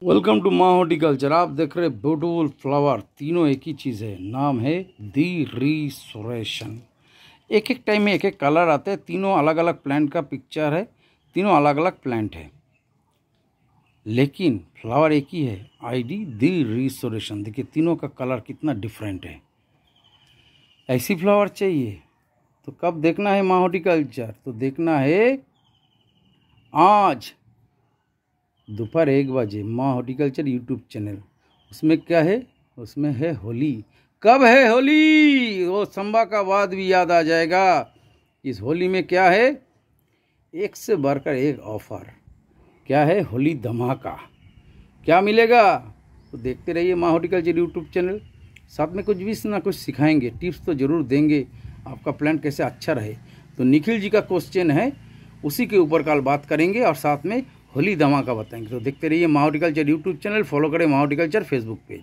Welcome to माँ horticulture. आप देख रहे ब्यूटीफुल फ्लावर, तीनों एक ही चीज़ है, नाम है दी रिसोरेशन। एक एक टाइम में एक एक कलर आते हैं, तीनों अलग अलग प्लांट का पिक्चर है, तीनों अलग अलग प्लांट है, लेकिन फ्लावर एक ही है, आईडी दी रिसोरेशन। देखिए तीनों का कलर कितना डिफरेंट है। ऐसी फ्लावर चाहिए तो कब देखना है माँ हॉर्टिकल्चर? तो देखना है आज दोपहर 1 बजे माँ हॉर्टिकल्चर यूट्यूब चैनल। उसमें क्या है? उसमें है होली। कब है होली? वो संबा का वाद भी याद आ जाएगा। इस होली में क्या है? एक से बढ़कर एक ऑफर। क्या है? होली धमाका। क्या मिलेगा? तो देखते रहिए माँ हॉर्टिकल्चर यूट्यूब चैनल। साथ में कुछ भी ना कुछ सिखाएंगे, टिप्स तो ज़रूर देंगे, आपका प्लांट कैसे अच्छा रहे। तो निखिल जी का क्वेश्चन है, उसी के ऊपर कल बात करेंगे और साथ में होली धमाका बताएंगे। तो देखते रहिए माँ हॉर्टिकल्चर यूट्यूब चैनल, फॉलो करें माँ हॉर्टिकल्चर फेसबुक पेज।